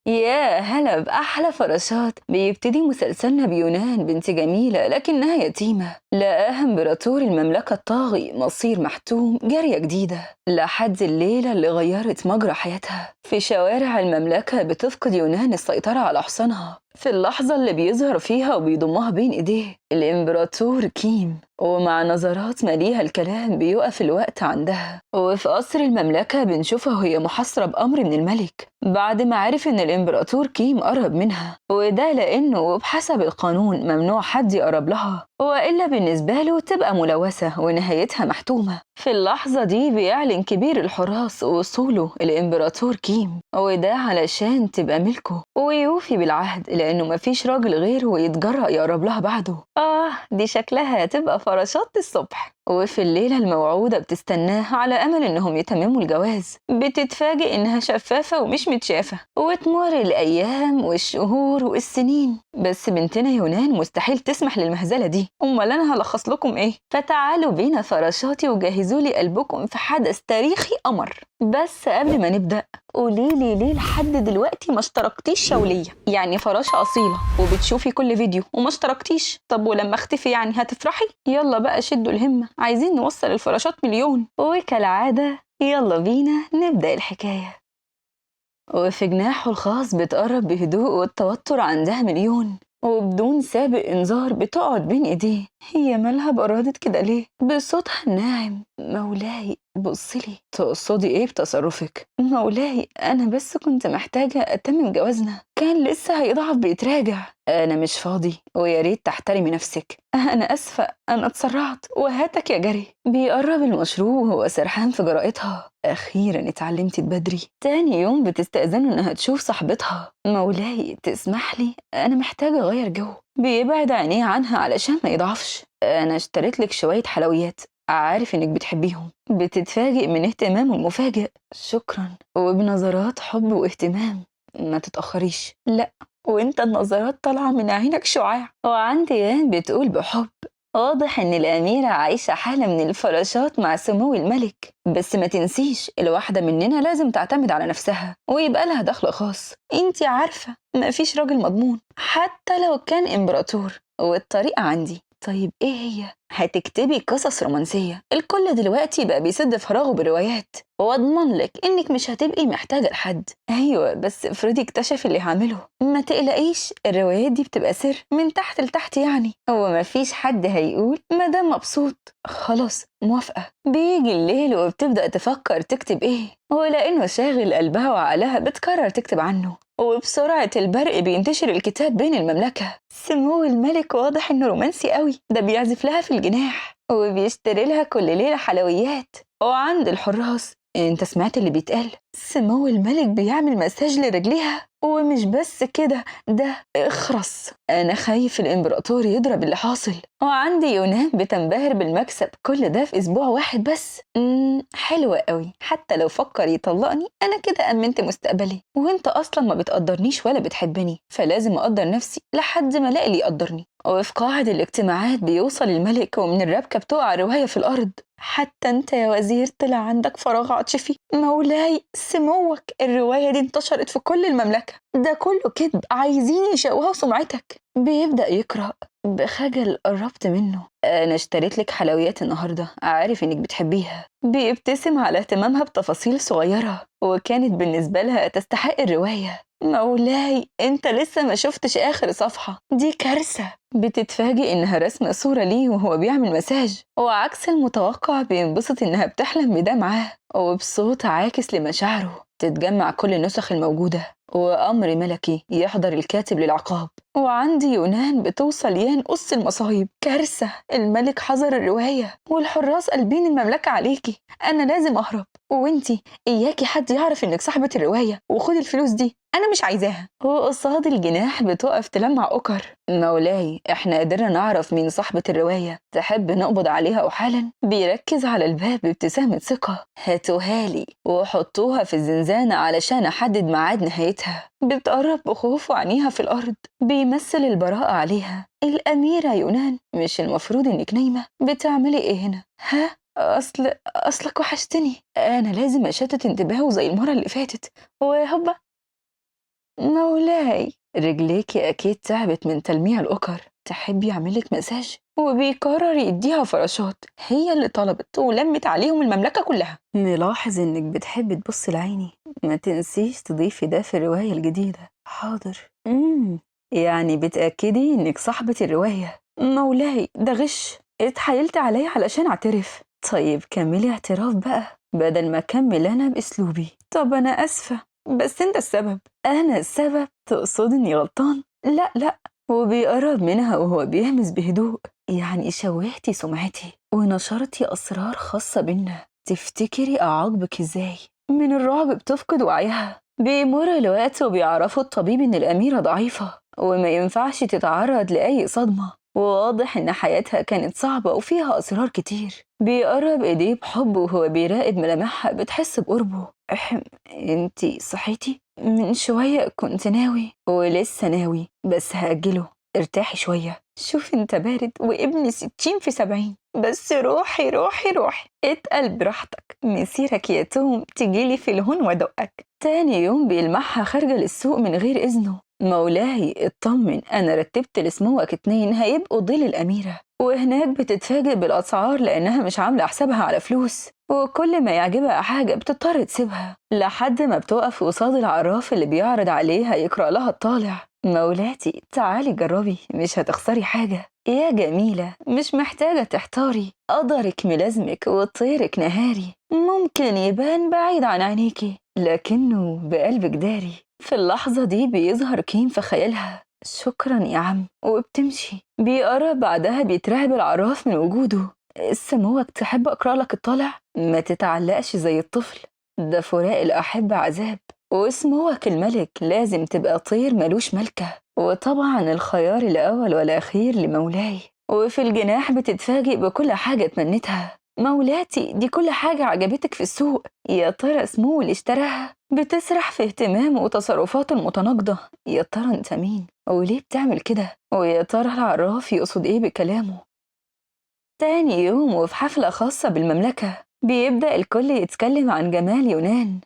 يا هلا بأحلى فراشات. بيبتدي مسلسلنا بيونان بنت جميلة لكنها يتيمة، لقاها امبراطور المملكة الطاغي مصير محتوم جارية جديدة، لحد الليلة اللي غيرت مجرى حياتها. في شوارع المملكة بتفقد يونان السيطرة على حصانها في اللحظة اللي بيظهر فيها وبيضمها بين ايديه الامبراطور كيم، ومع نظرات مليها الكلام بيقف الوقت عندها. وفي قصر المملكة بنشوفها وهي محاصرة بأمر من الملك بعد ما عرف إن الإمبراطور كيم قرب منها، وده لأنه وبحسب القانون ممنوع حد يقرب لها وإلا بالنسبة له تبقى ملوثة ونهايتها محتومة. في اللحظة دي بيعلن كبير الحراس وصوله الإمبراطور كيم، وده علشان تبقى ملكه ويوفي بالعهد لأنه مفيش راجل غيره يتجرأ يقرب لها بعده. دي شكلها هتبقى فراشات الصبح. وفي الليلة الموعودة بتستناه على أمل إنهم يتمموا الجواز، بتتفاجئ إنها شفافة ومش متشافة، وتمر الأيام والشهور والسنين، بس بنتنا يونان مستحيل تسمح للمهزلة دي. أمال أنا هلخص لكم إيه؟ فتعالوا بينا فراشاتي وجهزوا لي قلبكم في حدث تاريخي قمر. بس قبل ما نبدأ قوليلي ليه لحد دلوقتي ما اشتركتيش شولية؟ يعني فراشة أصيلة وبتشوفي كل فيديو وما اشتركتيش، طب ولما اختفي يعني هتفرحي؟ يلا بقى شدوا الهمة، عايزين نوصل الفراشات مليون. وكالعادة يلا بينا نبدأ الحكاية. وفي جناحه الخاص بتقرب بهدوء والتوتر عندها مليون، وبدون سابق إنذار بتقعد بين إيديه. هي مالها بردت كده ليه؟ بصوتها الناعم: مولاي بصلي. تقصدي إيه بتصرفك؟ مولاي أنا بس كنت محتاجة أتمم جوازنا، كان لسه هيضعف بيتراجع. أنا مش فاضي ويا ريت تحترمي نفسك. أنا أسفة أنا اتسرعت، وهاتك يا جري. بيقرب المشروب وهو سرحان في جرأتها. أخيرا اتعلمتي بدري. تاني يوم بتستأذنه إنها تشوف صاحبتها. مولاي تسمح لي أنا محتاجة أغير جو. بيبعد عينيه عنها علشان ما يضعفش. أنا اشتريت لك شوية حلويات، عارف إنك بتحبيهم. بتتفاجئ من اهتمامه المفاجئ. شكرا. وبنظرات حب واهتمام: ما تتأخريش. لا، وانت النظرات طالعة من عينك شعاع. وعندي يان بتقول بحب: واضح إن الأميرة عايشة حالة من الفراشات مع سمو الملك، بس ما تنسيش الواحدة مننا لازم تعتمد على نفسها ويبقى لها دخل خاص. انتي عارفة مفيش راجل مضمون حتى لو كان إمبراطور. والطريقة عندي. طيب إيه هي؟ هتكتبي قصص رومانسية. الكل دلوقتي بقى بيسد فراغه بروايات، واضمن لك انك مش هتبقي محتاجة لحد. ايوه بس افرضي اكتشف اللي هعمله. ما تقلقيش، الروايات دي بتبقى سر من تحت لتحت، يعني هو ما فيش حد هيقول مادام مبسوط. خلاص موافقة. بيجي الليل وبتبدأ تفكر تكتب ايه، ولانه شاغل قلبها وعقلها بتقرر تكتب عنه. وبسرعة البرق بينتشر الكتاب بين المملكة. سمو الملك واضح انه رومانسي قوي، ده بيعزف لها في الجناح وبيشتري لها كل ليلة حلويات. وعند الحراس: انت سمعت اللي بيتقال؟ سمو الملك بيعمل مساج لرجليها. ومش بس كده، ده اخرس. انا خايف الامبراطور يضرب اللي حاصل. وعندي يونان بتنبهر بالمكسب، كل ده في اسبوع واحد بس. حلوة قوي. حتى لو فكر يطلقني انا كده امنت مستقبلي، وانت اصلا ما بتقدرنيش ولا بتحبني، فلازم اقدر نفسي لحد ما الاقي اللي يقدرني. وفي قاعة الاجتماعات بيوصل الملك ومن الربكة بتقع رواية في الأرض: حتى انت يا وزير طلع عندك فراغ عاطفي. مولاي سموك الرواية دي انتشرت في كل المملكة، ده كله كذب، عايزين يشوهوا سمعتك. بيبدأ يقرأ بخجل. قربت منه: أنا اشتريت لك حلويات النهاردة، عارف إنك بتحبيها. بيبتسم على اهتمامها بتفاصيل صغيرة وكانت بالنسبة لها تستحق الرواية. مولاي انت لسه ما شفتش آخر صفحة، دي كارثة. بتتفاجئ إنها رسمة صورة ليه وهو بيعمل مساج، وعكس المتوقع بينبسط إنها بتحلم بده معاه. وبصوت عاكس لمشاعره تتجمع كل النسخ الموجودة، وأمر ملكي يحضر الكاتب للعقاب. وعندي يونان بتوصل يان قص المصايب. كارثة، الملك حظر الرواية والحراس قلبين المملكة عليكي. أنا لازم أهرب، وانتي إياكي حد يعرف إنك صاحبة الرواية، وخدي الفلوس دي أنا مش عايزاها. وقصاد الجناح بتقف تلمع أكر: مولاي إحنا قدرنا نعرف مين صاحبة الرواية، تحب نقبض عليها حالا؟ بيركز على الباب بابتسامة ثقة: هاتوها لي وحطوها في الزنزانة علشان أحدد ميعاد نهايتها. بتقرب بخوف وعينيها في الأرض. بيمثل البراءة عليها: الأميرة يونان مش المفروض إنك نايمة؟ بتعملي إيه هنا؟ ها؟ أصلك وحشتني. أنا لازم أشتت انتباهه زي المرة اللي فاتت. وهوبا مولاي، رجليكي أكيد تعبت من تلميع الأكر، تحبي أعملك مساج؟ وبيقرر يديها فراشات، هي اللي طلبت ولمت عليهم المملكة كلها. نلاحظ إنك بتحبي تبصي لعيني، ما تنسيش تضيفي ده في الرواية الجديدة. حاضر. يعني بتأكدي إنك صاحبة الرواية؟ مولاي، ده غش، اتحايلت عليا علشان أعترف. طيب كملي اعتراف بقى بدل ما أكمل أنا بأسلوبي. طب أنا أسفة، بس أنت السبب. أنا السبب؟ تقصد إني غلطان؟ لا لا. وبيقرب منها وهو بيهمس بهدوء. يعني شوهتي سمعتي ونشرتي أسرار خاصة بينا، تفتكري أعاقبك إزاي؟ من الرعب بتفقد وعيها. بيمر الوقت وبيعرفوا الطبيب إن الأميرة ضعيفة وما ينفعش تتعرض لأي صدمة، وواضح إن حياتها كانت صعبة وفيها أسرار كتير. بيقرب إيديه بحب وهو بيراقب ملامحها، بتحس بقربه. انتي صحيتي؟ من شوية كنت ناوي ولسه ناوي، بس هأجله. ارتاحي شوية. شوف انت بارد وابني 60 في 70. بس روحي روحي روحي، اتقل براحتك، مسيرك يا توم تجيلي في الهون ودقك. تاني يوم بيلمحها خارجة للسوق من غير إذنه. مولاي اطمن، أنا رتبت لسموك 2 هيبقوا ضيل الأميرة، وهناك بتتفاجئ بالأسعار لأنها مش عاملة حسابها على فلوس، وكل ما يعجبها حاجة بتضطر تسيبها لحد ما بتقف قصاد العراف اللي بيعرض عليها يقرأ لها الطالع. مولاتي تعالي جربي، مش هتخسري حاجة يا جميلة، مش محتاجة تحتاري، قدرك ملازمك وطيرك نهاري، ممكن يبان بعيد عن عينيكي لكنه بقلبك داري. في اللحظة دي بيظهر كيم في خيالها. شكرا يا عم، وبتمشي. بيقرب بعدها بيترعب العراف من وجوده. سموك تحب أقرأ لك الطالع؟ ما تتعلقش زي الطفل، ده فراق الأحبة عذاب، وسموك الملك لازم تبقى طير ملوش ملكة. وطبعا الخيار الأول والأخير لمولاي. وفي الجناح بتتفاجئ بكل حاجة تمنتها. مولاتي، دي كل حاجة عجبتك في السوق، يا ترى سمو اللي اشتراها؟ بتسرح في اهتمامه وتصرفاته المتناقضة. يا ترى انت مين وليه بتعمل كده؟ ويا ترى العراف يقصد ايه بكلامه؟ تاني يوم وفي حفلة خاصة بالمملكة بيبدأ الكل يتكلم عن جمال يونان.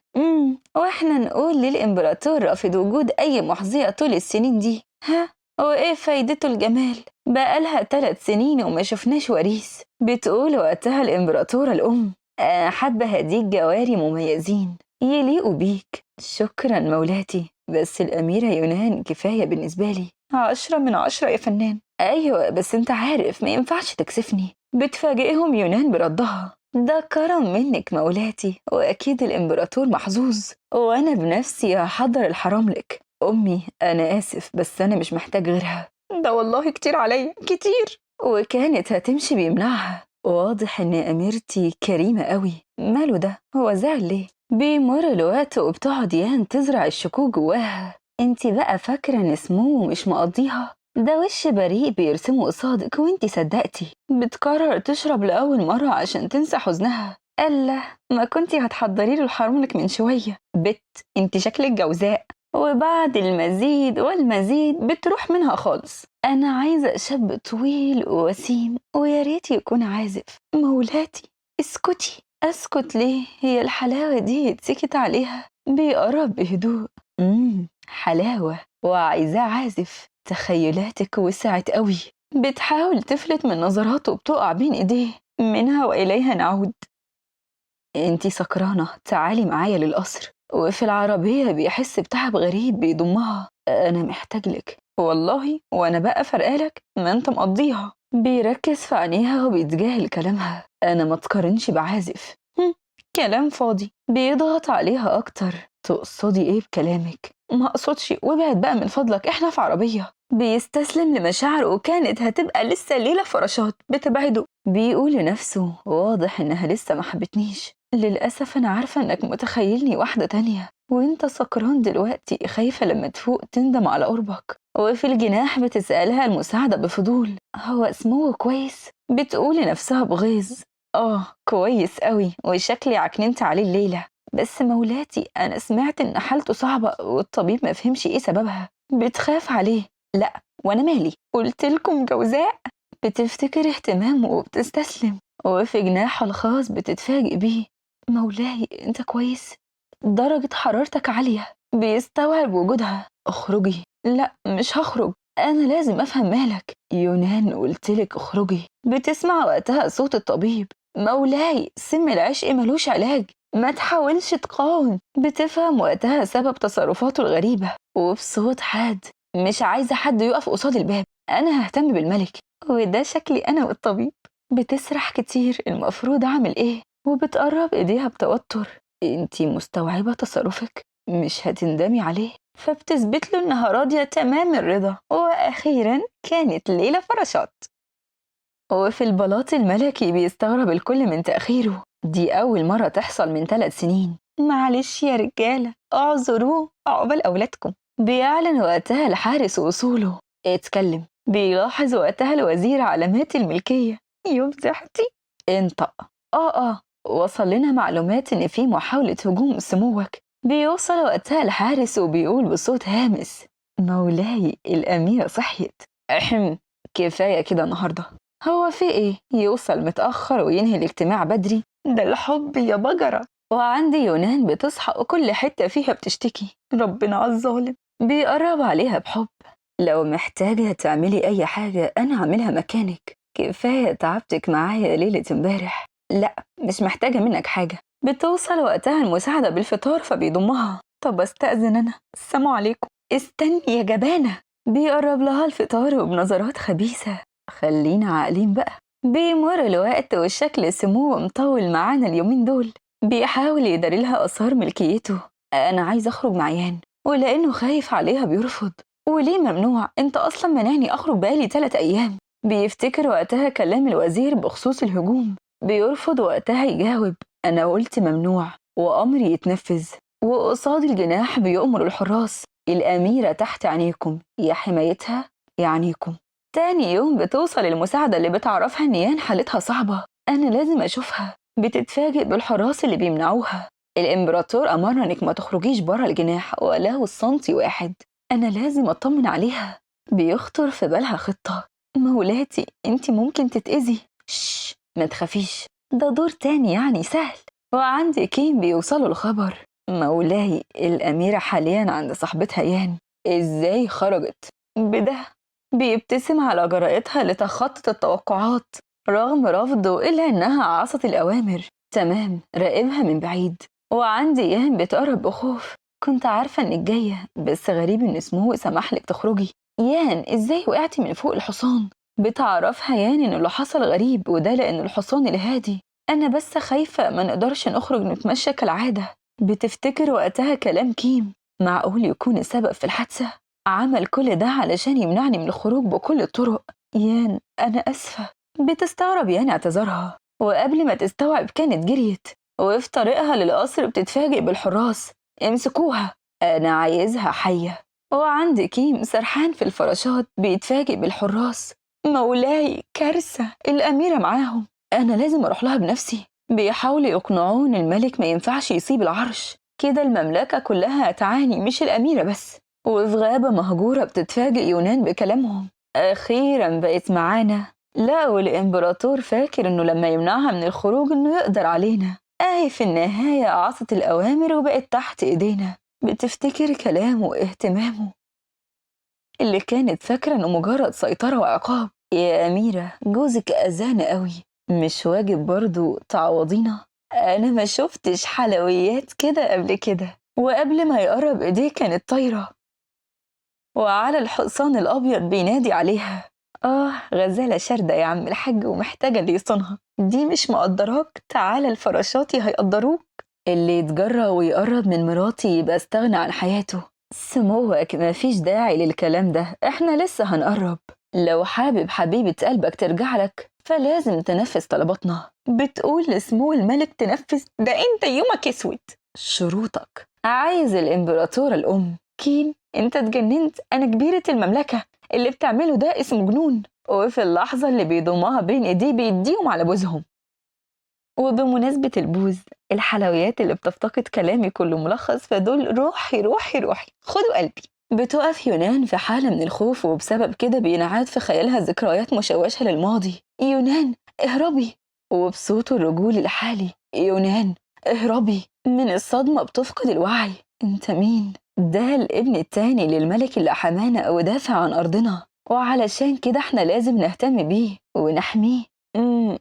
واحنا نقول للإمبراطور رافض وجود أي محظية طول السنين دي. ها؟ وإيه فايدته الجمال؟ بقالها 3 سنين وما شفناش وريث. بتقول وقتها الإمبراطورة الأم: أنا حابة هديك جواري مميزين يليقوا بيك. شكرا مولاتي، بس الأميرة يونان كفاية بالنسبة لي. 10 من 10 يا فنان. أيوة بس انت عارف ما ينفعش تكسفني. بتفاجئهم يونان بردها: ده كرم منك مولاتي، وأكيد الإمبراطور محظوظ، وأنا بنفسي هحضر الحرام لك. أمي أنا آسف بس أنا مش محتاج غيرها. ده والله كتير عليا كتير. وكانت هتمشي بيمنعها. واضح إن أميرتي كريمة قوي. ماله ده؟ هو زعل ليه؟ بيمر الوقت وبتقعد يان تزرع الشكوك جواها. انتي بقى فاكرة إن سمو مش مقضيها؟ ده وش بريء بيرسمه قصادك وانتي صدقتي. بتقرر تشرب لأول مرة عشان تنسى حزنها. ألا ما كنتي هتحضري له الحرملك من شوية. بت، انتي شكلك جوزاء. وبعد المزيد والمزيد بتروح منها خالص. أنا عايزة شاب طويل ووسيم ويا ريت يكون عازف. مولاتي اسكتي. أسكت ليه؟ هي الحلاوة دي يتسكت عليها؟ بيقرب بهدوء. حلاوة وعايزاه عازف. تخيلاتك وسعت قوي. بتحاول تفلت من نظراته وبتقع بين ايديه. منها وإليها نعود. انتي سكرانة، تعالي معايا للقصر. وفي العربية بيحس بتعب غريب بيضمها. أنا محتاج لك والله، وأنا بقى فرقالك ما أنت مقضيها. بيركز في عينيها وبيتجاهل كلامها. أنا ما تقارنش بعازف. كلام فاضي. بيضغط عليها أكتر. تقصدي إيه بكلامك؟ ما أقصدش، وابعد بقى من فضلك، إحنا في عربية. بيستسلم لمشاعره وكانت هتبقى لسه الليلة فراشات بتبعده. بيقول لنفسه واضح إنها لسه ما حبتنيش. للأسف أنا عارفة إنك متخيلني واحدة تانية، وإنت سكران دلوقتي، خايفة لما تفوق تندم على قربك. وفي الجناح بتسألها المساعدة بفضول: هو اسمه كويس؟ بتقول لنفسها بغيظ: كويس قوي، وشكلي عكننت عليه الليلة. بس مولاتي أنا سمعت إن حالته صعبة والطبيب ما فهمش إيه سببها. بتخاف عليه. لا، وأنا مالي، قلتلكم جوزاء. بتفتكر اهتمامه وبتستسلم. وفي جناحه الخاص بتتفاجئ بيه: مولاي أنت كويس؟ درجة حرارتك عالية. بيستوعب وجودها. اخرجي. لا مش هخرج، أنا لازم أفهم مالك. يونان قلتلك اخرجي. بتسمع وقتها صوت الطبيب. مولاي سم العشق ملوش علاج، ما تحاولش تقاوم. بتفهم وقتها سبب تصرفاته الغريبة وبصوت حاد. مش عايزة حد يقف قصاد الباب، أنا ههتم بالملك، وده شكلي أنا والطبيب. بتسرح كتير المفروض أعمل إيه، وبتقرب إيديها بتوتر. انتي مستوعبة تصرفك، مش هتندمي عليه. فبتثبت له إنها راضية تمام الرضا. وأخيرا كانت ليلة فراشات. وفي البلاط الملكي بيستغرب الكل من تأخيره، دي أول مرة تحصل من 3 سنين. معلش يا رجالة اعذروه عقبال أولادكم. بيعلن وقتها الحارس وصوله. اتكلم. بيلاحظ وقتها الوزير علامات الملكية. يفضحتي. انطق. وصل لنا معلومات إن في محاولة هجوم سموك. بيوصل وقتها الحارس وبيقول بصوت هامس. مولاي الأميرة صحيت. أحم. كفاية كده النهاردة. هو في إيه؟ يوصل متأخر وينهي الاجتماع بدري؟ ده الحب يا بجرة. وعندي يونان بتصحى وكل حتة فيها بتشتكي. ربنا على الظالم. بيقرب عليها بحب. لو محتاجة تعملي أي حاجة أنا أعملها مكانك، كفاية تعبتك معايا ليلة امبارح. لا مش محتاجة منك حاجة. بتوصل وقتها المساعدة بالفطار فبيضمها. طب استأذن أنا، السلام عليكم. استني يا جبانة. بيقرب لها الفطار وبنظرات خبيثة. خلينا عاقلين بقى. بيمر الوقت والشكل سموه مطول معانا اليومين دول. بيحاول يداري لها آثار ملكيته. أنا عايز أخرج مع يان، ولأنه خايف عليها بيرفض. وليه ممنوع؟ أنت أصلا منعني أخرج بقالي 3 أيام. بيفتكر وقتها كلام الوزير بخصوص الهجوم. بيرفض وقتها يجاوب. أنا قلت ممنوع وأمري يتنفذ. وقصاد الجناح بيؤمر الحراس. الأميرة تحت عينيكم، يا حمايتها يا عينيكم. تاني يوم بتوصل المساعدة اللي بتعرفها إن يان حالتها صعبة. أنا لازم أشوفها. بتتفاجئ بالحراس اللي بيمنعوها. الإمبراطور أمرنا إنك ما تخرجيش برا الجناح ولو السنتي واحد. أنا لازم أطمن عليها. بيخطر في بالها خطة. مولاتي انتي ممكن تتأذي. شش ما تخافيش، ده دور تاني يعني سهل. وعندي كيم بيوصلوا الخبر. مولاي الأميرة حاليا عند صاحبتها يان. إزاي خرجت؟ بده. بيبتسم على جرأتها لتخطط التوقعات رغم رفضه، إلا إنها عصت الأوامر. تمام راقبها من بعيد. وعندي يان بتقرب بخوف. كنت عارفة إنك جاية، بس غريب إن سموه سمحلك تخرجي. يان إزاي وقعتي من فوق الحصان؟ بتعرفها يان إن اللي حصل غريب، وده لأن الحصان الهادي. أنا بس خايفة ما نقدرش نخرج نتمشى كالعادة. بتفتكر وقتها كلام كيم. معقول يكون السبب في الحادثة؟ عمل كل ده علشان يمنعني من الخروج بكل الطرق. يان أنا أسفة. بتستغرب يان اعتذارها، وقبل ما تستوعب كانت جريت. وفي طريقها للقصر بتتفاجئ بالحراس. امسكوها، أنا عايزها حية. وعند كيم سرحان في الفراشات بيتفاجئ بالحراس. مولاي كارثة، الأميرة معاهم، أنا لازم أروح لها بنفسي. بيحاولوا يقنعون الملك ما ينفعش يسيب العرش، كده المملكة كلها هتعاني مش الأميرة بس. وفي غابة مهجورة بتتفاجئ يونان بكلامهم. أخيرا بقت معانا. لا والإمبراطور فاكر إنه لما يمنعها من الخروج إنه يقدر علينا. في النهاية عصت الأوامر وبقت تحت إيدينا. بتفتكر كلامه واهتمامه اللي كانت فاكرة إنه مجرد سيطرة وعقاب. يا أميرة جوزك أذانا قوي، مش واجب برضو تعوضينا؟ أنا ما شفتش حلويات كده قبل كده. وقبل ما يقرب إيديه كانت طايرة، وعلى الحصان الأبيض بينادي عليها. غزالة شاردة يا عم الحاج ومحتاجة اللي يصونها. دي مش مقدراك، تعالى الفراشاتي هيقدروك. اللي يتجرأ ويقرب من مراتي يبقى استغنى عن حياته. سموك مفيش داعي للكلام ده، احنا لسه هنقرب. لو حابب حبيبة قلبك ترجع لك فلازم تنفذ طلباتنا. بتقول لسمو الملك تنفذ؟ ده انت يومك اسود. شروطك. عايز الامبراطورة الام كيم. انت اتجننت؟ انا كبيرة المملكة، اللي بتعمله ده اسمه جنون. وفي اللحظة اللي بيضمها بين ايديه بيديهم على بوزهم. وبمناسبة البوز، الحلويات اللي بتفتقد كلامي كله ملخص فدول روحي روحي روحي خدوا قلبي. بتقف يونان في حالة من الخوف، وبسبب كده بينعاد في خيالها ذكريات مشوشة للماضي. يونان اهربي. وبصوته الرجولي الحالي. يونان اهربي. من الصدمة بتفقد الوعي. انت مين؟ ده الابن التاني للملك اللي حمانا ودافع عن أرضنا، وعلشان كده احنا لازم نهتم بيه ونحميه.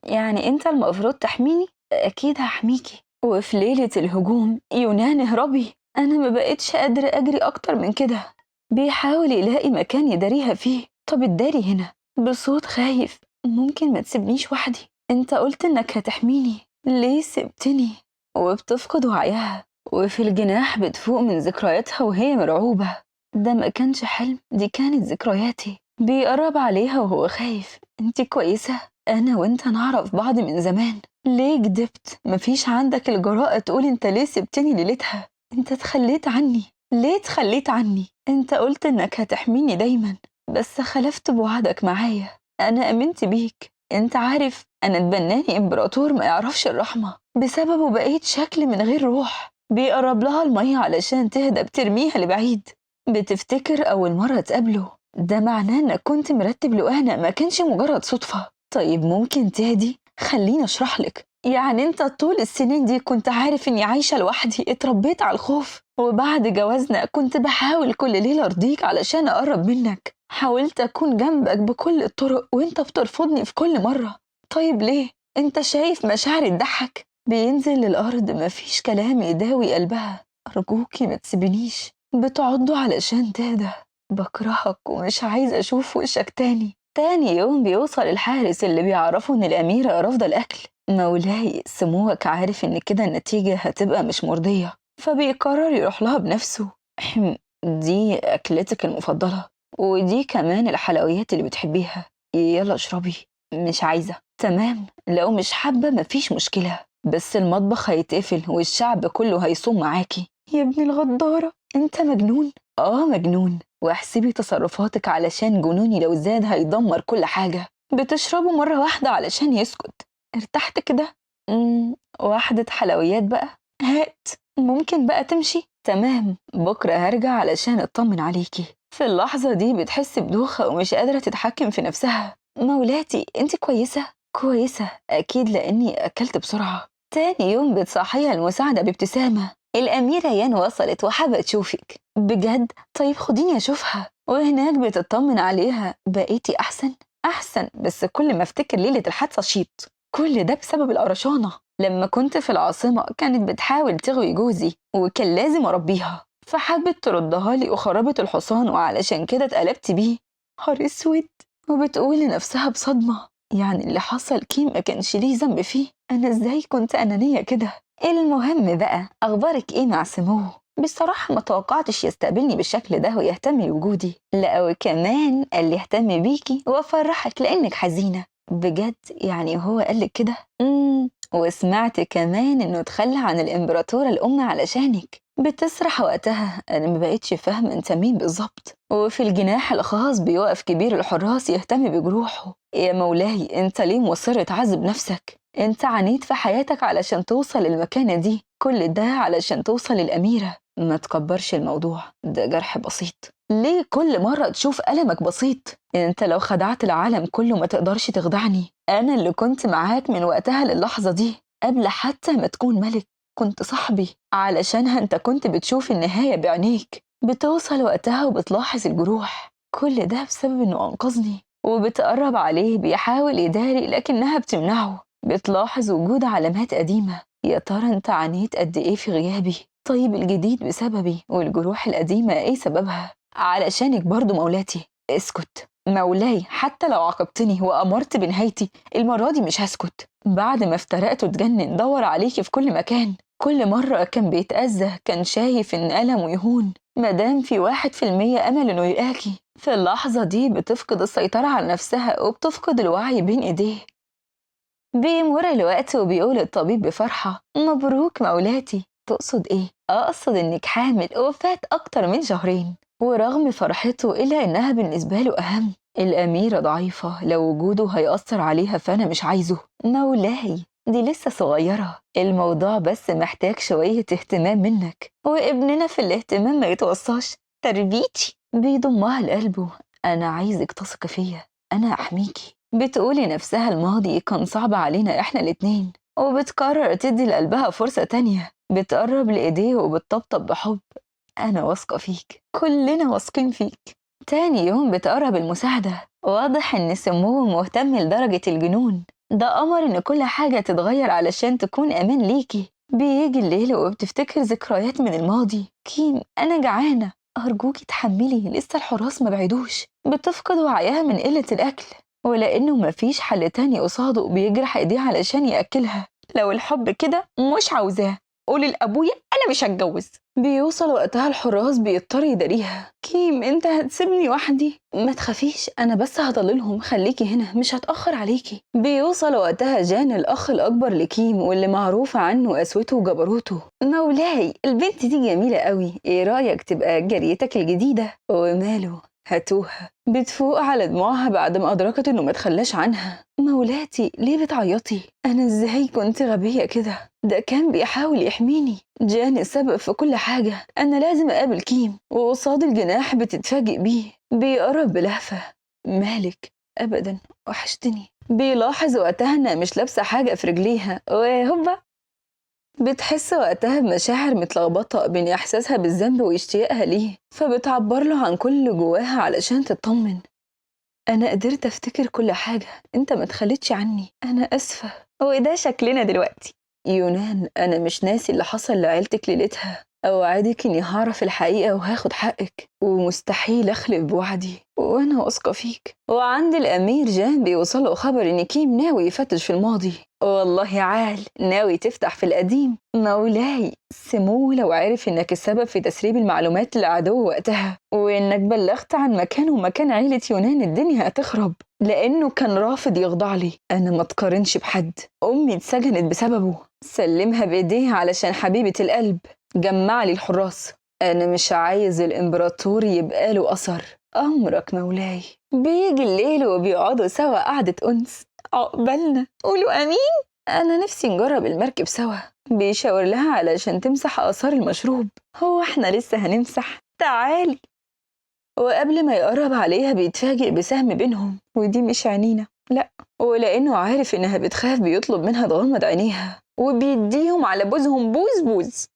يعني انت المفروض تحميني؟ أكيد هحميكي. وفي ليلة الهجوم يونان اهربي، أنا ما بقتش قادرة أجري أكتر من كده. بيحاول يلاقي مكان يداريها فيه. طب اتداري هنا بصوت خايف. ممكن ما تسيبنيش وحدي؟ انت قلت انك هتحميني، ليه سبتني؟ وبتفقد وعيها، وفي الجناح بتفوق من ذكرياتها وهي مرعوبة. ده ما كانش حلم، دي كانت ذكرياتي. بيقرب عليها وهو خايف. انت كويسة؟ أنا وانت نعرف بعض من زمان. ليه كدبت؟ مفيش عندك الجراءة تقول انت ليه سبتني ليلتها؟ انت تخليت عني. ليه تخليت عني؟ انت قلت انك هتحميني دايما، بس خلفت بوعدك معايا. أنا آمنت بيك. انت عارف أنا اتبناني إمبراطور ما يعرفش الرحمة، بسببه بقيت شكل من غير روح. بيقرب لها المية علشان تهدى بترميها لبعيد. بتفتكر أول مرة تقابله، ده معناه إنك كنت مرتب له أنا، ما كانش مجرد صدفة. طيب ممكن تهدي؟ خليني أشرح لك. يعني أنت طول السنين دي كنت عارف إني عايشة لوحدي، اتربيت على الخوف، وبعد جوازنا كنت بحاول كل ليلة أرضيك علشان أقرب منك. حاولت أكون جنبك بكل الطرق وأنت بترفضني في كل مرة. طيب ليه؟ أنت شايف مشاعري تضحك؟ بينزل للأرض، مفيش كلام يداوي قلبها. أرجوكي ما تسيبنيش. بتعضه علشان تهدى. بكرهك ومش عايزة أشوف وشك تاني. تاني يوم بيوصل الحارس اللي بيعرفوا إن الأميرة رافضة الأكل. مولاي سموك عارف إن كده النتيجة هتبقى مش مرضية، فبيقرر يروح لها بنفسه. دي أكلتك المفضلة، ودي كمان الحلويات اللي بتحبيها. يلا اشربي. مش عايزة. تمام، لو مش حابة مفيش مشكلة، بس المطبخ هيتقفل والشعب كله هيصوم معاكي. يا ابن الغدارة، انت مجنون؟ اه مجنون، واحسبي تصرفاتك علشان جنوني لو زاد هيدمر كل حاجة. بتشربه مرة واحدة علشان يسكت. ارتحت كده؟ واحدة حلويات بقى. هات. ممكن بقى تمشي؟ تمام، بكرة هرجع علشان اطمن عليكي. في اللحظة دي بتحس بدوخة ومش قادرة تتحكم في نفسها. مولاتي انت كويسة؟ كويسة أكيد لأني أكلت بسرعة. تاني يوم بتصحيها المساعدة بابتسامة. الأميرة يان وصلت وحابة تشوفك. بجد؟ طيب خديني أشوفها. وهناك بتطمن عليها. بقيتي أحسن؟ أحسن، بس كل ما أفتكر ليلة الحادثة شيط. كل ده بسبب القرشانة. لما كنت في العاصمة كانت بتحاول تغوي جوزي وكان لازم أربيها، فحبت تردها لي وخربت الحصان، وعلشان كده اتقلبت بيه. نهار اسود. وبتقول لنفسها بصدمة، يعني اللي حصل كيم ما كانش ليه ذنب فيه. أنا إزاي كنت أنانية كده؟ المهم بقى، أخبارك إيه مع سموه؟ بصراحة ما توقعتش يستقبلني بالشكل ده ويهتم بوجودي. لا وكمان قال لي اهتم بيكي وأفرحك لأنك حزينة. بجد؟ يعني هو قالك كده؟ وسمعت كمان إنه اتخلى عن الإمبراطورة الأم علشانك. بتسرح وقتها. أنا ما بقتش فاهمة أنت مين بالظبط. وفي الجناح الخاص بيوقف كبير الحراس يهتم بجروحه. يا مولاي أنت ليه مصر تعذب نفسك؟ أنت عانيت في حياتك علشان توصل للمكانة دي، كل ده علشان توصل للأميرة. ما تكبرش الموضوع، ده جرح بسيط. ليه كل مرة تشوف ألمك بسيط؟ أنت لو خدعت العالم كله ما تقدرش تخدعني. أنا اللي كنت معاك من وقتها للحظة دي، قبل حتى ما تكون ملك. كنت صاحبي، علشانها أنت كنت بتشوف النهاية بعينيك. بتوصل وقتها وبتلاحظ الجروح. كل ده بسبب إنه أنقذني. وبتقرب عليه بيحاول يداري لكنها بتمنعه. بتلاحظ وجود علامات قديمة. يا ترى أنت عانيت قد إيه في غيابي؟ طيب الجديد بسببي، والجروح القديمة إيه سببها؟ علشانك برضو مولاتي. اسكت. مولاي حتى لو عاقبتني وأمرت بنهايتي، المرة دي مش هسكت. بعد ما افترقت واتجنن دور عليكي في كل مكان. كل مرة كان بيتأذى كان شايف إن ألمه يهون، مادام في 1% أمل إنه يلاقي. في اللحظة دي بتفقد السيطرة على نفسها وبتفقد الوعي بين إيديه. بيمر الوقت وبيقول الطبيب بفرحة، مبروك مولاتي. تقصد إيه؟ أقصد إنك حامل وفات أكتر من شهرين. ورغم فرحته إلا إنها بالنسبة له أهم. الأميرة ضعيفة، لو وجوده هيأثر عليها فأنا مش عايزه. مولاي دي لسه صغيرة، الموضوع بس محتاج شوية اهتمام منك، وابننا في الاهتمام ما يتوصاش. تربيتي. بيضمها لقلبه. أنا عايزك تثقي فيا، أنا أحميكي. بتقولي نفسها الماضي كان صعب علينا إحنا الاتنين، وبتقرر تدي لقلبها فرصة تانية. بتقرب لإيديه وبتطبطب بحب. أنا واثقة فيك، كلنا واثقين فيك. تاني يوم بتقرب المساعدة، واضح إن سموه مهتم لدرجة الجنون. ده أمر إن كل حاجة تتغير علشان تكون أمان ليكي. بيجي الليل وبتفتكر ذكريات من الماضي. كيم أنا جعانة، أرجوكي تحملي، لسه الحراس ما بعدوش. بتفقد وعيها من قلة الأكل، ولأنه مفيش حل تاني قصاده بيجرح إيديه علشان يأكلها. لو الحب كده مش عاوزاه، قولي لأبويا أنا مش هتجوز. بيوصل وقتها الحراس بيضطر يداريها. كيم انت هتسيبني وحدي؟ ما تخافيش، انا بس هضللهم، خليكي هنا مش هتأخر عليكي. بيوصل وقتها جان الأخ الأكبر لكيم واللي معروف عنه قسوته وجبروته. مولاي البنت دي جميلة قوي، ايه رأيك تبقى جاريتك الجديدة؟ وماله، هاتوها. بتفوق على دموعها بعد ما أدركت إنه ما تخلاش عنها. مولاتي ليه بتعيطي؟ أنا إزاي كنت غبية كده؟ ده كان بيحاول يحميني. جان السبب في كل حاجة. أنا لازم أقابل كيم. وقصاد الجناح بتتفاجئ بيه. بيقرب بلهفة. مالك؟ أبدا، وحشتني. بيلاحظ وقتها إنها مش لابسة حاجة في رجليها، وهوبا بتحس وقتها بمشاعر متلخبطة بين إحساسها بالذنب واشتياقها ليه، فبتعبر له عن كل اللي جواها علشان تطمن. أنا قدرت أفتكر كل حاجة، أنت ما تخليتش عني، أنا أسفة. وده شكلنا دلوقتي. يونان أنا مش ناسي اللي حصل لعيلتك ليلتها. أوعدك إني هعرف الحقيقة وهاخد حقك، ومستحيل أخلف بوعدي، وأنا واثقة فيك. وعند الأمير جان بيوصله خبر إن كيم ناوي يفتش في الماضي. والله عال، ناوي تفتح في القديم. مولاي سموه لو عرف إنك السبب في تسريب المعلومات للعدو وقتها، وإنك بلغت عن مكانه ومكان عيلة يونان، الدنيا هتخرب. لأنه كان رافض يخضع لي. أنا ما تقارنش بحد. أمي اتسجنت بسببه. سلمها بإيديها علشان حبيبة القلب. جمع لي الحراس. أنا مش عايز الإمبراطور يبقى له أثر. أمرك مولاي. بيجي الليل وبيقعدوا سوا قعدة أنس. عقبالنا، قولوا أمين. أنا نفسي نجرب المركب سوا. بيشاور لها علشان تمسح آثار المشروب. هو احنا لسه هنمسح؟ تعالي. وقبل ما يقرب عليها بيتفاجئ بسهم بينهم، ودي مش عينينا، لأ. ولأنه عارف إنها بتخاف بيطلب منها تغمض عينيها، وبيديهم على بوزهم بوز بوز.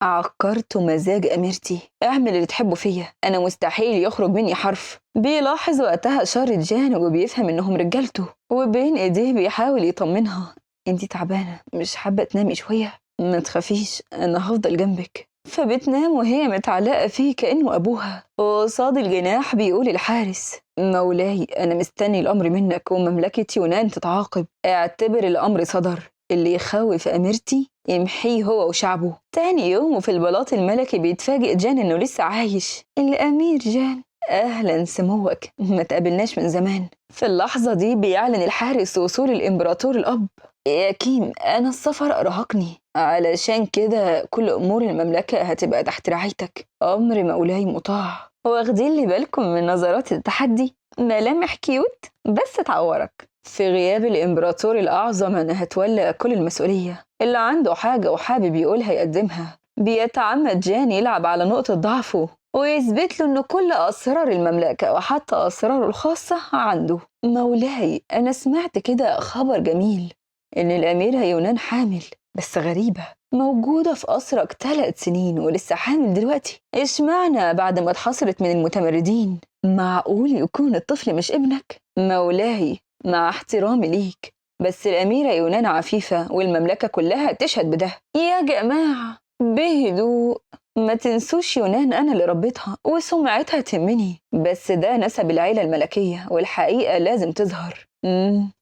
عكرت مزاج أميرتي، اعمل اللي تحبه فيا، أنا مستحيل يخرج مني حرف. بيلاحظ وقتها إشارة جان وبيفهم إنهم رجالته، وبين إيديه بيحاول يطمنها. انتي تعبانة، مش حابة تنامي شوية؟ ما تخافيش، أنا هفضل جنبك. فبتنام وهي متعلقة فيه كأنه أبوها. وقصاد الجناح بيقول الحارس: مولاي أنا مستني الأمر منك، ومملكة يونان تتعاقب. اعتبر الأمر صدر. اللي يخوف أميرتي يمحيه هو وشعبه. تاني يوم وفي البلاط الملكي بيتفاجئ جان إنه لسه عايش. الأمير جان، أهلا سموك، ما تقابلناش من زمان. في اللحظة دي بيعلن الحارس وصول الإمبراطور الأب. يا كيم أنا السفر أرهقني، علشان كده كل أمور المملكة هتبقى تحت رعايتك. أمر مولاي مطاع. واخدين لي بالكم من نظرات التحدي؟ ملامح كيوت بس تعورك. في غياب الإمبراطور الأعظم أنا هتولى كل المسؤولية. اللي عنده حاجة وحابب يقولها يقدمها. بيتعمد جان يلعب على نقطة ضعفه ويثبت له إن كل أسرار المملكة وحتى أسراره الخاصة عنده. مولاي أنا سمعت كده خبر جميل، إن الأميرة يونان حامل، بس غريبة، موجودة في أسرك 3 سنين ولسه حامل دلوقتي. إشمعنى بعد ما اتحصرت من المتمردين؟ معقول يكون الطفل مش ابنك؟ مولاي مع احترامي ليك، بس الأميرة يونان عفيفة والمملكة كلها تشهد بده. يا جماعة بهدوء، ما تنسوش يونان أنا اللي ربيتها وسمعتها تهمني، بس ده نسب العيلة الملكية والحقيقة لازم تظهر.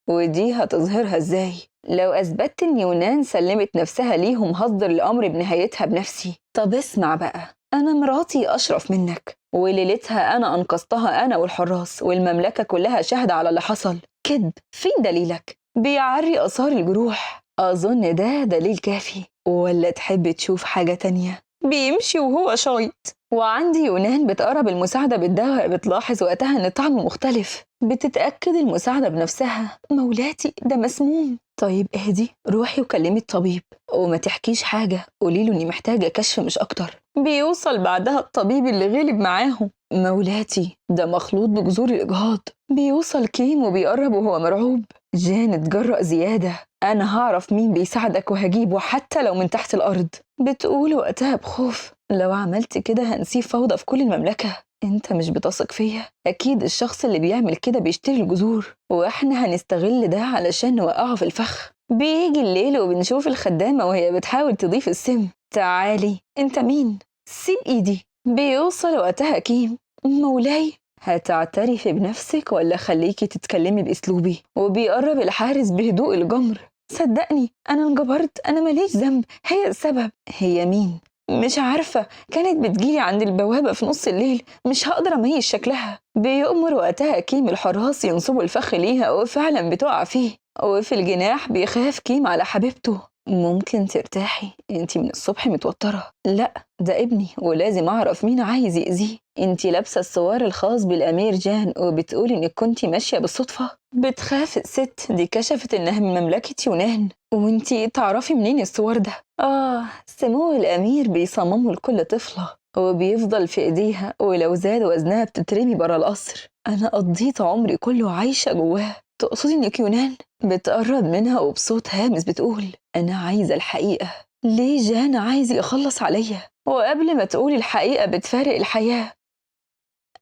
ودي هتظهرها ازاي؟ لو أثبتت إن يونان سلمت نفسها ليهم هصدر الأمر بنهايتها بنفسي. طب اسمع بقى، أنا مراتي أشرف منك، وليلتها أنا أنقذتها أنا والحراس، والمملكة كلها شاهدة على اللي حصل. كذب، فين دليلك؟ بيعري آثار الجروح. أظن ده دليل كافي، ولا تحب تشوف حاجة تانية؟ بيمشي وهو شايط. وعندي يونان بتقرب المساعدة بالدواء، بتلاحظ وقتها إن طعمه مختلف. بتتأكد المساعدة بنفسها. مولاتي ده مسموم. طيب اهدي، روحي وكلمي الطبيب، وما تحكيش حاجة، قوليله إني محتاجة كشف مش أكتر. بيوصل بعدها الطبيب اللي غلب معاهم. مولاتي ده مخلوط بجذور الإجهاض. بيوصل كيم وبيقرب وهو مرعوب. جان اتجرأ زيادة. أنا هعرف مين بيساعدك وهجيبه حتى لو من تحت الأرض. بتقول وقتها بخوف: لو عملت كده هنسيب فوضى في كل المملكة. انت مش بتثق فيا؟ اكيد الشخص اللي بيعمل كده بيشتري الجذور، واحنا هنستغل ده علشان نوقعه في الفخ. بيجي الليل وبنشوف الخدامة وهي بتحاول تضيف السم. تعالي، انت مين؟ سيب ايدي. بيوصل وقتها كيم. مولاي، هتعترفي بنفسك ولا خليكي تتكلمي بأسلوبي؟ وبيقرب الحارس بهدوء الجمر. صدقني أنا انجبرت، أنا ماليش ذنب، هي السبب. هي مين؟ مش عارفة، كانت بتجيلي عند البوابة في نص الليل، مش هقدر أميز شكلها. بيؤمر وقتها كيم الحراس ينصبوا الفخ ليها، وفعلا بتقع فيه. وفي الجناح بيخاف كيم على حبيبته. ممكن ترتاحي، انتي من الصبح متوترة. لا، ده ابني ولازم أعرف مين عايز يأذيه. انتي لابسة السوار الخاص بالأمير جان وبتقولي إنك كنتي ماشية بالصدفة؟ بتخاف الست دي، كشفت إنها من مملكة يونان. وانتي تعرفي منين السوار ده؟ سمو الأمير بيصممه لكل طفلة، وبيفضل في إيديها، ولو زاد وزنها بتترمي برا القصر. أنا قضيت عمري كله عايشة جواه. تقصدي إنك يونان؟ بتقرب منها وبصوت هامس بتقول: أنا عايزة الحقيقة. ليه جان عايز يخلص عليا؟ وقبل ما تقولي الحقيقة بتفارق الحياة.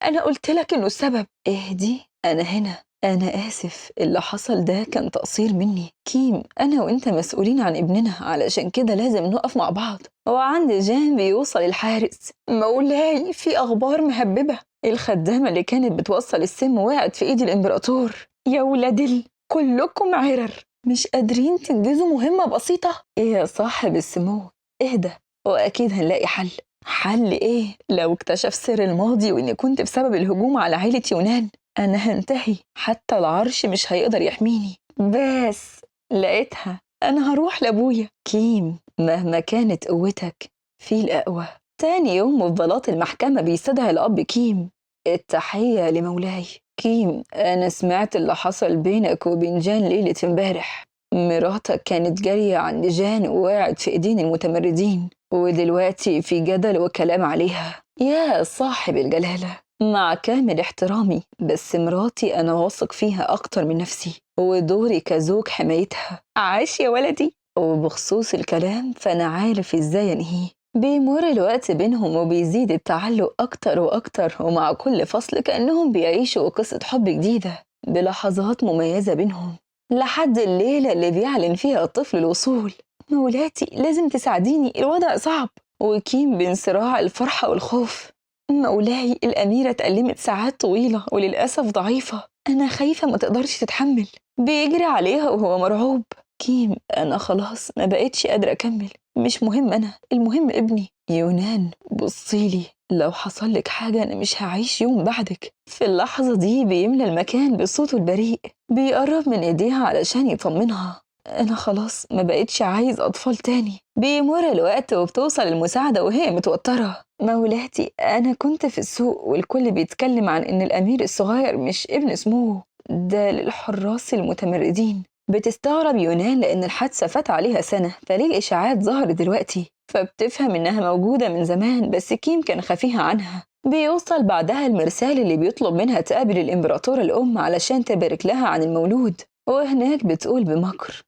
أنا قلت لك إنه السبب. اهدي، أنا هنا. أنا آسف، اللي حصل ده كان تقصير مني. كيم، أنا وإنت مسؤولين عن ابننا، علشان كده لازم نقف مع بعض. وعند جان بيوصل الحارس. مولاي، في أخبار مهببة. الخدامة اللي كانت بتوصل السم وقعت في إيد الإمبراطور. يا ولاد كلكم عرر، مش قادرين تنجزوا مهمة بسيطة؟ إيه يا صاحب السمو، اهدى، وأكيد هنلاقي حل. حل إيه؟ لو اكتشف سر الماضي وإني كنت بسبب الهجوم على عيلة يونان، أنا هنتهي، حتى العرش مش هيقدر يحميني. بس لقيتها، أنا هروح لأبويا. كيم، مهما كانت قوتك، في الأقوى. تاني يوم مفضلات المحكمة بيسدها الأب كيم. التحية لمولاي. كيم، أنا سمعت اللي حصل بينك وبين جان ليلة امبارح. مراتك كانت جارية عند جان ووقعت في إيدين المتمردين، ودلوقتي في جدل وكلام عليها. يا صاحب الجلالة، مع كامل احترامي، بس مراتي أنا واثق فيها أكتر من نفسي، ودوري كزوج حمايتها. عاش يا ولدي. وبخصوص الكلام فأنا عارف إزاي أنهيه. بيمر الوقت بينهم وبيزيد التعلق أكتر وأكتر، ومع كل فصل كأنهم بيعيشوا قصة حب جديدة، بلحظات مميزة بينهم، لحد الليلة اللي بيعلن فيها الطفل الوصول. مولاتي، لازم تساعديني، الوضع صعب. وكيم بين صراع الفرحة والخوف. مولاي، الأميرة اتألمت ساعات طويلة وللأسف ضعيفة، أنا خايفة ما تقدرش تتحمل. بيجري عليها وهو مرعوب. كيم، أنا خلاص ما بقتش قادرة أكمل، مش مهم أنا، المهم ابني. يونان، بصيلي، لو حصل لك حاجة أنا مش هعيش يوم بعدك. في اللحظة دي بيملى المكان بصوته البريء، بيقرب من إيديها علشان يطمنها. أنا خلاص ما بقتش عايز أطفال تاني. بيمر الوقت وبتوصل المساعدة وهي متوترة. مولاتي، أنا كنت في السوق والكل بيتكلم عن إن الأمير الصغير مش ابن سموه، ده للحراس المتمردين. بتستغرب يونان لأن الحادثة فات عليها سنة، فليه الإشاعات ظهرت دلوقتي؟ فبتفهم إنها موجودة من زمان، بس كيم كان خفيها عنها. بيوصل بعدها المرسال اللي بيطلب منها تقابل الإمبراطورة الأم علشان تبارك لها عن المولود، وهناك بتقول بمكر: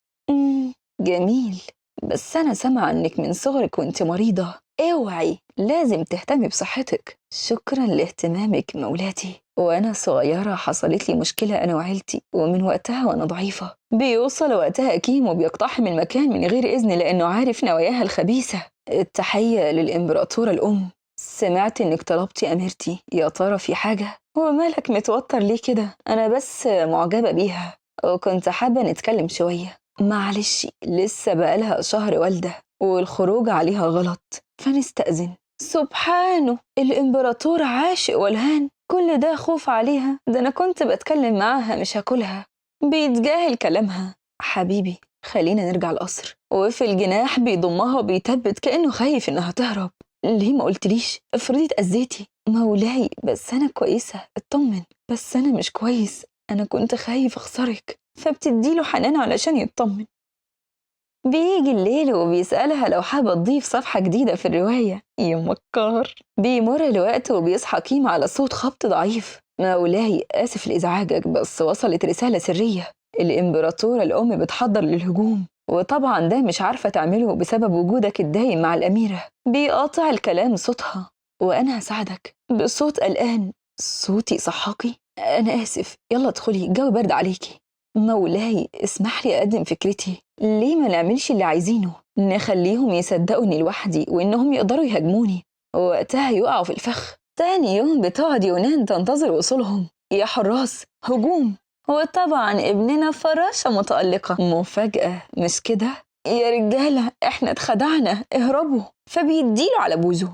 جميل، بس أنا سامعة إنك من صغرك وإنت مريضة، اوعي، لازم تهتمي بصحتك. شكرا لاهتمامك مولاتي، وأنا صغيرة حصلت لي مشكلة أنا وعيلتي، ومن وقتها وأنا ضعيفة. بيوصل وقتها كيم وبيقتحم المكان من غير إذن لأنه عارف نواياها الخبيثة. التحية للإمبراطورة الأم. سمعت إنك طلبتي أميرتي، يا ترى في حاجة؟ ومالك متوتر ليه كده؟ أنا بس معجبة بيها، وكنت حابة نتكلم شوية. معلش، لسه بقالها شهر والدة، والخروج عليها غلط، فنستأذن. سبحانه، الإمبراطور عاشق والهان، كل ده خوف عليها؟ ده أنا كنت بتكلم معاها مش هاكلها. بيتجاهل كلامها. حبيبي، خلينا نرجع القصر. وفي الجناح بيضمها وبيتبت كأنه خايف إنها تهرب. ليه ما قلتليش؟ افرضي اتأذيتي. مولاي، بس أنا كويسة، اطمن. بس أنا مش كويس، أنا كنت خايف أخسرك. فبتديله حنان علشان يطمن. بيجي الليل وبيسألها لو حابة تضيف صفحة جديدة في الرواية. يا مكار. بيمر الوقت وبيصحى كيم على صوت خبط ضعيف. مولاي، آسف لإزعاجك، بس وصلت رسالة سرية. الإمبراطورة الأم بتحضر للهجوم. وطبعا ده مش عارفة تعمله بسبب وجودك الدايم مع الأميرة. بيقاطع الكلام صوتها: وأنا هساعدك، بصوت قلقان. صوتي صحاكي؟ أنا آسف، يلا ادخلي، الجو برد عليكي. مولاي اسمح لي أقدم فكرتي. ليه ما نعملش اللي عايزينه؟ نخليهم يصدقوا إني لوحدي وإنهم يقدروا يهاجموني، ووقتها يقعوا في الفخ. تاني يوم بتقعد يونان تنتظر وصولهم. يا حراس، هجوم! وطبعا ابننا فراشة متألقة. مفاجأة مش كده؟ يا رجالة احنا اتخدعنا، اهربوا! فبيديله على بوزه.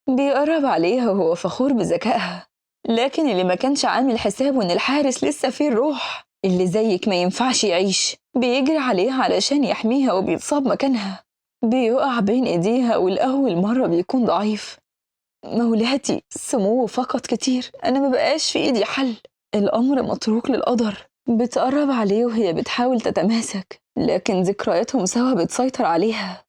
بيقرب عليها وهو فخور بذكائها، لكن اللي ما كانش عامل حسابه ان الحارس لسه فيه الروح. اللي زيك ما ينفعش يعيش. بيجري عليها علشان يحميها وبيتصاب مكانها. بيقع بين ايديها والأول مرة بيكون ضعيف. مولاتي سموه فقط كتير، أنا ما بقاش في إيدي حل. الأمر متروك للقدر. بتقرب عليه وهي بتحاول تتماسك، لكن ذكرياتهم سوا بتسيطر عليها.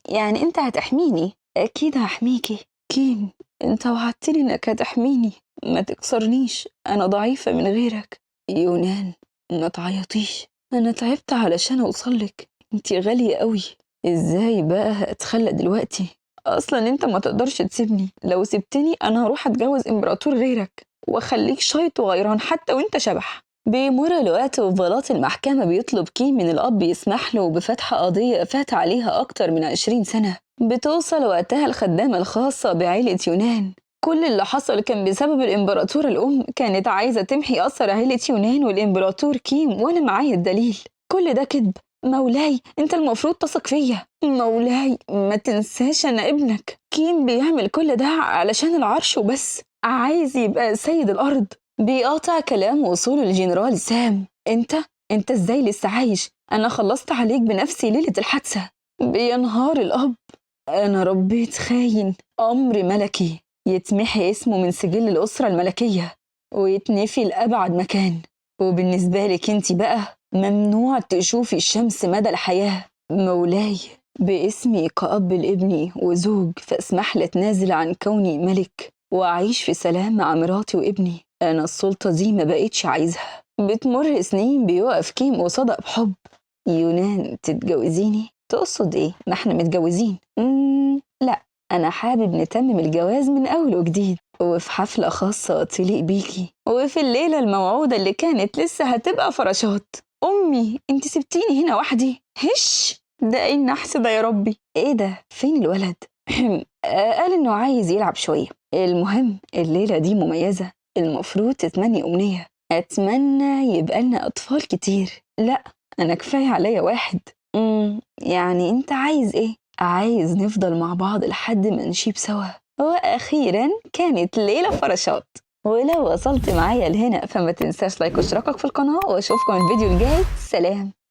يعني أنت هتحميني؟ أكيد هحميكي. كيم، أنت وعدتني إنك هتحميني، ما تكسرنيش، أنا ضعيفة من غيرك. يونان، ما تعيطيش، أنا تعبت علشان أوصلك، أنتي غالية قوي. إزاي بقى هتخلى دلوقتي؟ أصلا أنت ما تقدرش تسيبني، لو سبتني أنا هروح أتجوز إمبراطور غيرك وأخليك شيط وغيران حتى وأنت شبح. بيمر الوقت وفضلات المحكمة بيطلب كيم من الأب يسمح له بفتح قضية فات عليها أكتر من 20 سنة. بتوصل وقتها الخدامة الخاصة بعيلة يونان. كل اللي حصل كان بسبب الإمبراطورة الأم، كانت عايزة تمحي أثر عيلة يونان والإمبراطور كيم، وأنا معايا الدليل. كل ده كذب. مولاي انت المفروض تثق فيا. مولاي ما تنساش انا ابنك. كيم بيعمل كل ده علشان العرش وبس، عايز يبقى سيد الارض. بيقاطع كلام وصول الجنرال سام. انت ازاي لسه عايش؟ انا خلصت عليك بنفسي ليلة الحادثة. بينهار الاب. انا ربيت خاين. امر ملكي يتمحي اسمه من سجل الاسرة الملكية ويتنفي لأبعد مكان. وبالنسبة لك انت بقى ممنوع تشوفي الشمس مدى الحياة. مولاي باسمي كأب لابني وزوج فاسمح لي اتنازل عن كوني ملك وأعيش في سلام مع مراتي وابني. أنا السلطة دي ما بقيتش عايزها. بتمر سنين بيوقف كيم وصدق بحب. يونان تتجوزيني؟ تقصد ايه؟ ما احنا متجوزين. لا، أنا حابب نتمم الجواز من أول وجديد وفي حفلة خاصة تليق بيكي وفي الليلة الموعودة اللي كانت لسه هتبقى فراشات. أمي انت سبتيني هنا وحدي؟ هش، ده ايه النحس ده يا ربي؟ ايه ده؟ فين الولد؟ قال انه عايز يلعب شوية. المهم الليلة دي مميزة، المفروض تتمني أمنية. أتمنى يبقى لنا أطفال كتير. لا، أنا كفاية عليا واحد. يعني انت عايز ايه؟ عايز نفضل مع بعض لحد ما نشيب سوا. وأخيرا كانت ليلة فراشات. ولو وصلت معايا لهنا فما تنساش لايك واشتراكك في القناة، واشوفكم الفيديو الجاي. سلام.